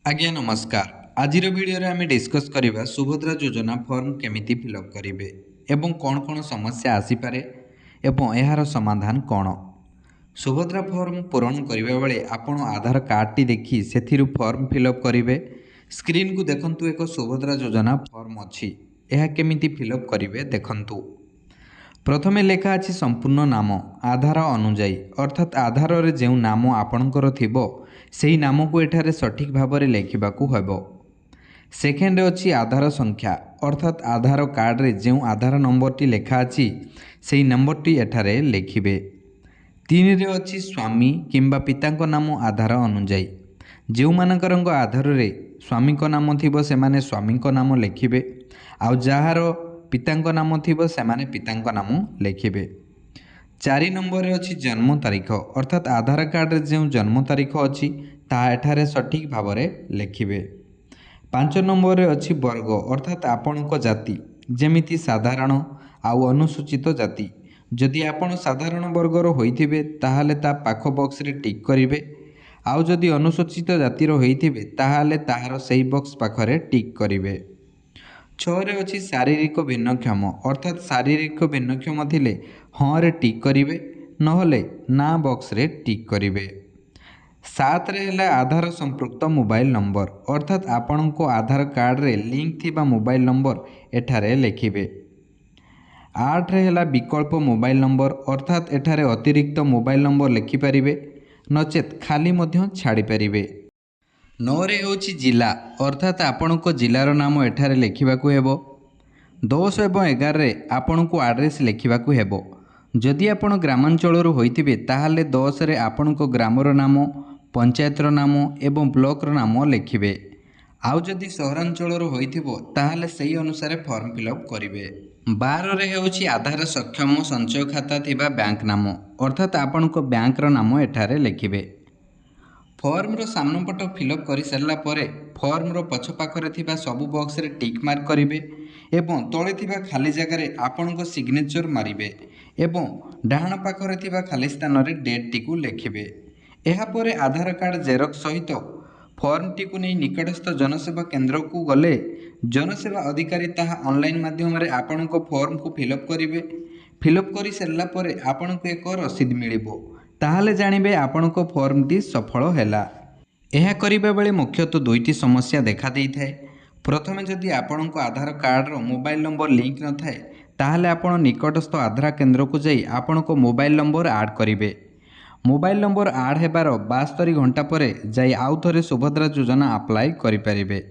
आज्ञा नमस्कार। आजिर वीडियो आम डिस्कस करवा सुभद्रा योजना फॉर्म केमिति फिलअप करेंगे एवं कौन कौन समस्या आसीपे एवं यार समाधान कौन। सुभद्रा फॉर्म पूरण करने बेले आपण आधार कार्ड टी देखि से फॉर्म फिलअप करेंगे। स्क्रीन को देखंतु एक सुभद्रा योजना फॉर्म अच्छी यह केमिति फिलअप करेंगे देखंतु। प्रथमे लेखा अच्छी संपूर्ण नाम आधार अनुजाई अर्थात आधार रे जो नाम आपणकर थिबो सेही नाम को एठारे सठिक भाव में लेखिबाकू हेबो। सेकेंड अच्छी आधार संख्या अर्थात आधार कार्ड रे जो आधार नंबर टी लेखा अच्छी सेही नंबर टी एठारे लेखिबे। तीन रे अच्छी स्वामी किंबा पितांको नाम आधार अनुजाई जो मानकर आधार रे स्वामी को नाम थिबो से माने स्वामी को नाम लेखिबे आउ जार पितांको नाम थिबो से माने पितांको नाम लेखिबे। 4 नंबर रे अच्छी जन्म तारीख अर्थात आधार कार्ड रे जो जन्म तारीख अच्छी ताहा एठारे सठिक भाव में लेखिबे। 5 नंबर रे अच्छी वर्ग अर्थात आपणको जाति जेमिति साधारण आउ अनुसूचित जाति जदि आपण साधारण वर्गर होइथिबे ताहाले ता पाख बॉक्स रे टिक करिवे आउ जदि अनुसूचित जातिर होइथिबे ताहाले ताहार सेही बॉक्स पाखरे टिक करिवे। 6 रे अच्छी शारीरिक भिन्नक्षम अर्थात शारीरिक भिन्नक्षम थिले हाँ रे टिक करिवे नहले ना बॉक्स रे टिक करिवे। 7 रे हैला आधार संपृक्त मोबाइल नंबर अर्थात आपण को आधार कार्ड रे लिंक थिबा मोबाइल नंबर एठारे लेखिबे। 8 रे हैला विकल्प मोबाइल नंबर अर्थात एठारे अतिरिक्त मोबाइल नंबर लेखिपारिबे नचेत खाली मध्य छाड़ी पारिबे। 9 रे होची जिला अर्थात आपण को जिलार नाम एठारे लेखिबाकू हेबो। 10 एवं 11 रे आपण को एड्रेस लेखिबाकू हेबो। जदि आपण ग्रामांचल होइथिबे ताहाले 10 रे आपण को ग्रामर नाम पंचायतर नाम एवं ब्लॉकर नाम लेखिबे आउ जदि सहरांचल होइथिबो ताहाले सेही अनुसार फॉर्म फिलअप करिवे। 12 रे होची आधार सक्षम संचय खाता थिबा बैंक नाम अर्थात आपण को बैंक रो नाम एठारे लेखिबे। फॉर्म रो सामन पट फिलअप कर सारा पर फॉर्म रो पछ पाखरे थिबा सबु बॉक्स रे टिक मार्क करिवे एवं तळे थिबा खाली जगह रे आपण को सिग्नेचर मारिबे एवं डाहाण पाखरे थिबा खाली स्थान रे डेट टी को लेखिबे। एहा परे आधार कार्ड जेरक्स सहित फॉर्म टी को नहीं निकटस्थ जनसेवा केंद्र को गले जनसेवा अधिकारी ताहा ऑनलाइन माध्यम रे आपण को फॉर्म को फिलअप करिवे। फिलअप करि सारा पर आपण को एक रसीद मिलिबो ताहाले जानिबे आपण को फॉर्म टी सफल हैला। यह करिबा बेले मुख्यतः दुईटी समस्या देखा देई थाए। प्रथमे जदि आपण को आधार कार्ड रो मोबाइल नंबर लिंक न थाए ताहाले आपण निकटस्थ आधार केंद्र को जाई आपण को मोबाइल नंबर ऐड करिवे। मोबाइल नंबर ऐड हेबार 72 घंटा पर जाई आउ थरे सुभद्रा योजना अप्लाई करि परिबे।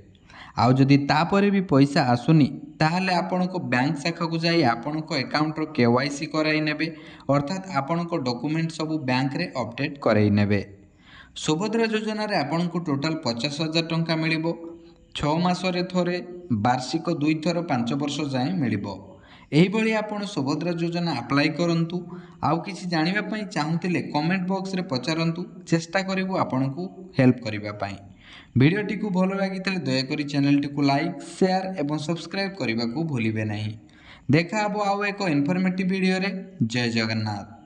आउ जदि तापरे भी पैसा आसुनी ताहले आपण को बैंक शाखा को जाई आपण को अकाउंट रो केवाईसी कराई नेबे अर्थात आपण को डॉक्यूमेंट सब बैंक रे अपडेट कराई नेबे। सुभद्रा योजना रे आपण को टोटल 50,000 टंका मिलिबो। 6 मास रे थोरे वार्षिक 2 थर 5 वर्ष जाए मिलिबो। एही भली आपण सुभद्रा योजना अप्लाई करंतु। आउ किछि जानिबा पई चाहुतिले कमेंट बॉक्स रे पचारंतु चेष्टा करिवो आपण को हेल्प करिबा पई। वीडियोटी को भल लगी दयाकोरी चैनल टी को लाइक शेयर एवं सब्सक्राइब करने को भूलिबे नहीं। देखा हबो आउ एक इनफॉर्मेटिव वीडियो रे। जय जगन्नाथ।